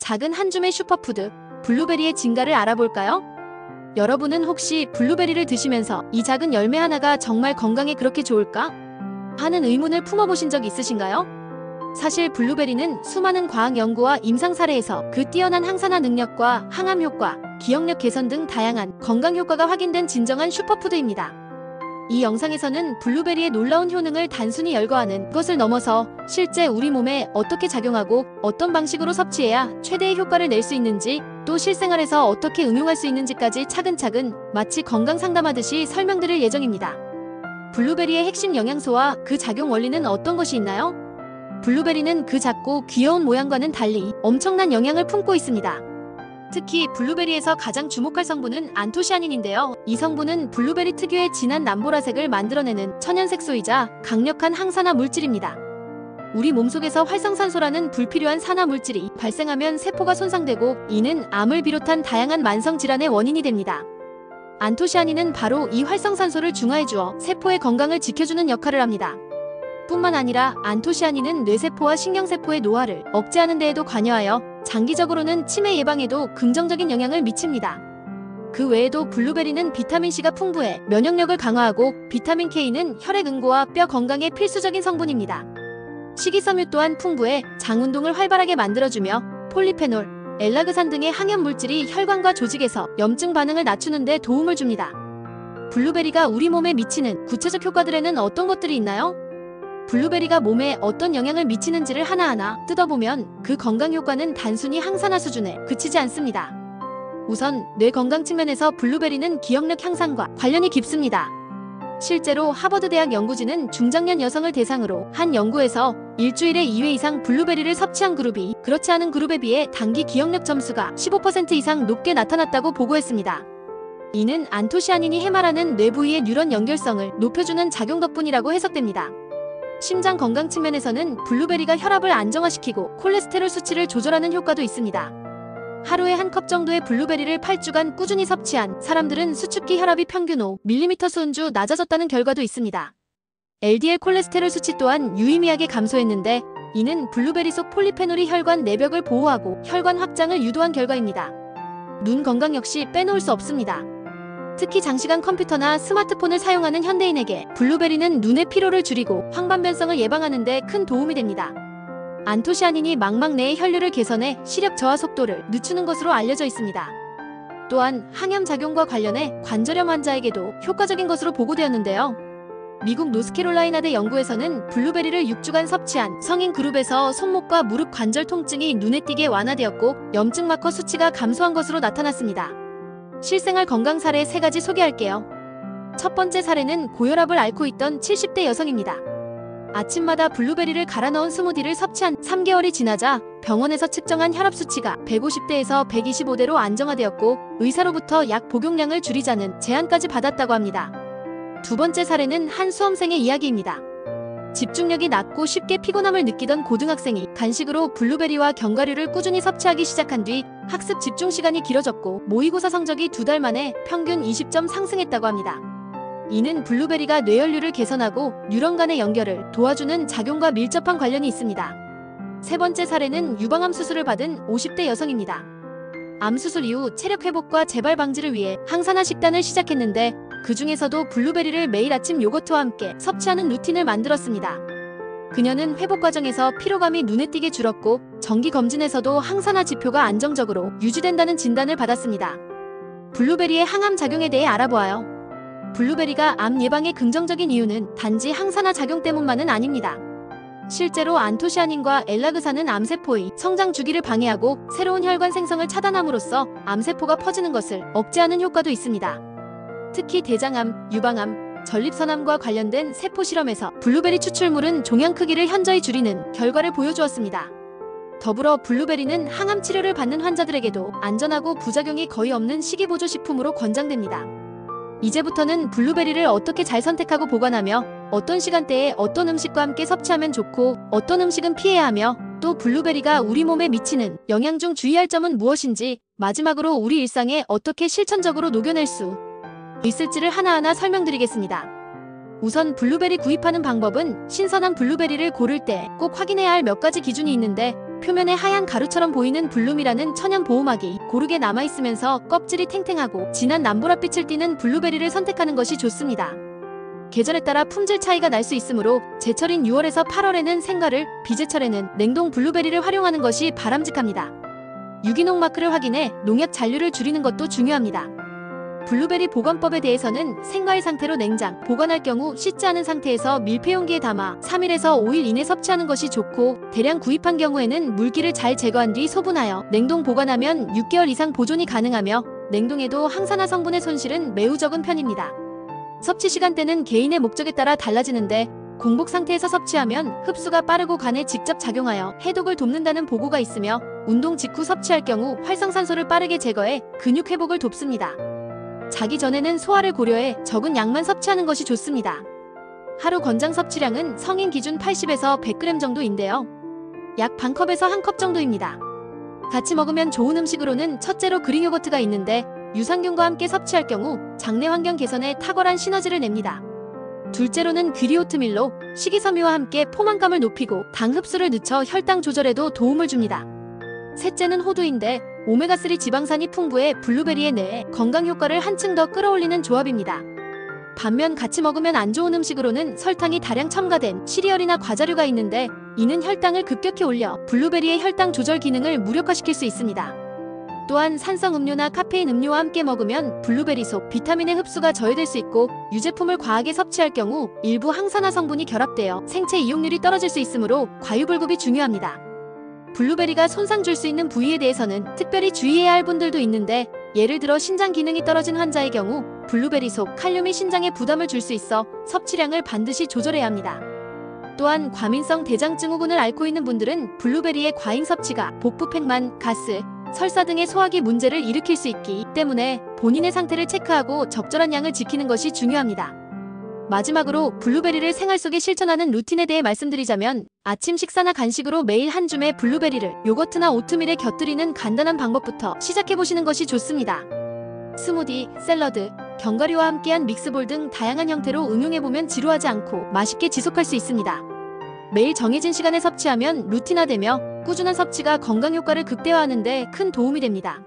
작은 한 줌의 슈퍼푸드, 블루베리의 진가를 알아볼까요? 여러분은 혹시 블루베리를 드시면서 이 작은 열매 하나가 정말 건강에 그렇게 좋을까? 하는 의문을 품어보신 적 있으신가요? 사실 블루베리는 수많은 과학 연구와 임상 사례에서 그 뛰어난 항산화 능력과 항암 효과, 기억력 개선 등 다양한 건강 효과가 확인된 진정한 슈퍼푸드입니다. 이 영상에서는 블루베리의 놀라운 효능을 단순히 열거하는 것을 넘어서 실제 우리 몸에 어떻게 작용하고 어떤 방식으로 섭취해야 최대의 효과를 낼 수 있는지, 또 실생활에서 어떻게 응용할 수 있는지까지 차근차근 마치 건강 상담하듯이 설명드릴 예정입니다. 블루베리의 핵심 영양소와 그 작용 원리는 어떤 것이 있나요? 블루베리는 그 작고 귀여운 모양과는 달리 엄청난 영양을 품고 있습니다. 특히 블루베리에서 가장 주목할 성분은 안토시아닌인데요. 이 성분은 블루베리 특유의 진한 남보라색을 만들어내는 천연색소이자 강력한 항산화 물질입니다. 우리 몸속에서 활성산소라는 불필요한 산화 물질이 발생하면 세포가 손상되고, 이는 암을 비롯한 다양한 만성 질환의 원인이 됩니다. 안토시아닌은 바로 이 활성산소를 중화해주어 세포의 건강을 지켜주는 역할을 합니다. 뿐만 아니라 안토시아닌은 뇌세포와 신경세포의 노화를 억제하는 데에도 관여하여 장기적으로는 치매 예방에도 긍정적인 영향을 미칩니다. 그 외에도 블루베리는 비타민C가 풍부해 면역력을 강화하고, 비타민K는 혈액응고와 뼈 건강에 필수적인 성분입니다. 식이섬유 또한 풍부해 장 운동을 활발하게 만들어주며, 폴리페놀, 엘라그산 등의 항염 물질이 혈관과 조직에서 염증 반응을 낮추는 데 도움을 줍니다. 블루베리가 우리 몸에 미치는 구체적 효과들에는 어떤 것들이 있나요? 블루베리가 몸에 어떤 영향을 미치는지를 하나하나 뜯어보면 그 건강 효과는 단순히 항산화 수준에 그치지 않습니다. 우선 뇌 건강 측면에서 블루베리는 기억력 향상과 관련이 깊습니다. 실제로 하버드 대학 연구진은 중장년 여성을 대상으로 한 연구에서 일주일에 2회 이상 블루베리를 섭취한 그룹이 그렇지 않은 그룹에 비해 단기 기억력 점수가 15% 이상 높게 나타났다고 보고했습니다. 이는 안토시아닌이 해마라는 뇌 부위의 뉴런 연결성을 높여주는 작용 덕분이라고 해석됩니다. 심장 건강 측면에서는 블루베리가 혈압을 안정화시키고 콜레스테롤 수치를 조절하는 효과도 있습니다. 하루에 한 컵 정도의 블루베리를 8주간 꾸준히 섭취한 사람들은 수축기 혈압이 평균 5mm 순주 낮아졌다는 결과도 있습니다. LDL 콜레스테롤 수치 또한 유의미하게 감소했는데, 이는 블루베리 속 폴리페놀이 혈관 내벽을 보호하고 혈관 확장을 유도한 결과입니다. 눈 건강 역시 빼놓을 수 없습니다. 특히 장시간 컴퓨터나 스마트폰을 사용하는 현대인에게 블루베리는 눈의 피로를 줄이고 황반변성을 예방하는 데 큰 도움이 됩니다. 안토시아닌이 망막 내의 혈류를 개선해 시력 저하 속도를 늦추는 것으로 알려져 있습니다. 또한 항염 작용과 관련해 관절염 환자에게도 효과적인 것으로 보고되었는데요. 미국 노스캐롤라이나대 연구에서는 블루베리를 6주간 섭취한 성인 그룹에서 손목과 무릎 관절 통증이 눈에 띄게 완화되었고, 염증 마커 수치가 감소한 것으로 나타났습니다. 실생활 건강 사례 3가지 소개할게요. 첫 번째 사례는 고혈압을 앓고 있던 70대 여성입니다. 아침마다 블루베리를 갈아 넣은 스무디를 섭취한 3개월이 지나자 병원에서 측정한 혈압 수치가 150대에서 125대로 안정화되었고, 의사로부터 약 복용량을 줄이자는 제안까지 받았다고 합니다. 두 번째 사례는 한 수험생의 이야기입니다. 집중력이 낮고 쉽게 피곤함을 느끼던 고등학생이 간식으로 블루베리와 견과류를 꾸준히 섭취하기 시작한 뒤 학습 집중 시간이 길어졌고, 모의고사 성적이 2달 만에 평균 20점 상승했다고 합니다. 이는 블루베리가 뇌혈류를 개선하고 뉴런 간의 연결을 도와주는 작용과 밀접한 관련이 있습니다. 세 번째 사례는 유방암 수술을 받은 50대 여성입니다. 암 수술 이후 체력 회복과 재발 방지를 위해 항산화 식단을 시작했는데, 그 중에서도 블루베리를 매일 아침 요거트와 함께 섭취하는 루틴을 만들었습니다. 그녀는 회복 과정에서 피로감이 눈에 띄게 줄었고, 정기 검진에서도 항산화 지표가 안정적으로 유지된다는 진단을 받았습니다. 블루베리의 항암 작용에 대해 알아보아요. 블루베리가 암 예방에 긍정적인 이유는 단지 항산화 작용 때문만은 아닙니다. 실제로 안토시아닌과 엘라그산은 암세포의 성장 주기를 방해하고 새로운 혈관 생성을 차단함으로써 암세포가 퍼지는 것을 억제하는 효과도 있습니다. 특히 대장암, 유방암, 전립선암과 관련된 세포 실험에서 블루베리 추출물은 종양 크기를 현저히 줄이는 결과를 보여주었습니다. 더불어 블루베리는 항암 치료를 받는 환자들에게도 안전하고 부작용이 거의 없는 식이보조 식품으로 권장됩니다. 이제부터는 블루베리를 어떻게 잘 선택하고 보관하며, 어떤 시간대에 어떤 음식과 함께 섭취하면 좋고 어떤 음식은 피해야 하며, 또 블루베리가 우리 몸에 미치는 영향 중 주의할 점은 무엇인지, 마지막으로 우리 일상에 어떻게 실천적으로 녹여낼 수 있을지를 하나하나 설명드리겠습니다. 우선 블루베리 구입하는 방법은 신선한 블루베리를 고를 때 꼭 확인해야 할 몇 가지 기준이 있는데, 표면에 하얀 가루처럼 보이는 블룸이라는 천연 보호막이 고르게 남아있으면서 껍질이 탱탱하고 진한 남보랏빛을 띠는 블루베리를 선택하는 것이 좋습니다. 계절에 따라 품질 차이가 날 수 있으므로 제철인 6월에서 8월에는 생과를, 비제철에는 냉동 블루베리를 활용하는 것이 바람직합니다. 유기농 마크를 확인해 농약 잔류를 줄이는 것도 중요합니다. 블루베리 보관법에 대해서는 생과일 상태로 냉장, 보관할 경우 씻지 않은 상태에서 밀폐 용기에 담아 3일에서 5일 이내 섭취하는 것이 좋고, 대량 구입한 경우에는 물기를 잘 제거한 뒤 소분하여 냉동 보관하면 6개월 이상 보존이 가능하며 냉동에도 항산화 성분의 손실은 매우 적은 편입니다. 섭취 시간대는 개인의 목적에 따라 달라지는데 공복 상태에서 섭취하면 흡수가 빠르고 간에 직접 작용하여 해독을 돕는다는 보고가 있으며, 운동 직후 섭취할 경우 활성산소를 빠르게 제거해 근육 회복을 돕습니다. 자기 전에는 소화를 고려해 적은 양만 섭취하는 것이 좋습니다. 하루 권장 섭취량은 성인 기준 80에서 100g 정도인데요. 약 반컵에서 1컵 정도입니다. 같이 먹으면 좋은 음식으로는 첫째로 그릭 요거트가 있는데 유산균과 함께 섭취할 경우 장내 환경 개선에 탁월한 시너지를 냅니다. 둘째로는 귀리 오트밀로 식이섬유와 함께 포만감을 높이고 당 흡수를 늦춰 혈당 조절에도 도움을 줍니다. 셋째는 호두인데 오메가3 지방산이 풍부해 블루베리에 내해 건강 효과를 한층 더 끌어올리는 조합입니다. 반면 같이 먹으면 안 좋은 음식으로는 설탕이 다량 첨가된 시리얼이나 과자류가 있는데 이는 혈당을 급격히 올려 블루베리의 혈당 조절 기능을 무력화시킬 수 있습니다. 또한 산성 음료나 카페인 음료와 함께 먹으면 블루베리 속 비타민의 흡수가 저해될 수 있고, 유제품을 과하게 섭취할 경우 일부 항산화 성분이 결합되어 생체 이용률이 떨어질 수 있으므로 과유불급이 중요합니다. 블루베리가 손상 줄 수 있는 부위에 대해서는 특별히 주의해야 할 분들도 있는데, 예를 들어 신장 기능이 떨어진 환자의 경우 블루베리 속 칼륨이 신장에 부담을 줄 수 있어 섭취량을 반드시 조절해야 합니다. 또한 과민성 대장 증후군을 앓고 있는 분들은 블루베리의 과잉 섭취가 복부 팽만, 가스, 설사 등의 소화기 문제를 일으킬 수 있기 때문에 본인의 상태를 체크하고 적절한 양을 지키는 것이 중요합니다. 마지막으로 블루베리를 생활 속에 실천하는 루틴에 대해 말씀드리자면, 아침 식사나 간식으로 매일 한 줌의 블루베리를 요거트나 오트밀에 곁들이는 간단한 방법부터 시작해보시는 것이 좋습니다. 스무디, 샐러드, 견과류와 함께한 믹스볼 등 다양한 형태로 응용해보면 지루하지 않고 맛있게 지속할 수 있습니다. 매일 정해진 시간에 섭취하면 루틴화되며 꾸준한 섭취가 건강 효과를 극대화하는 데 큰 도움이 됩니다.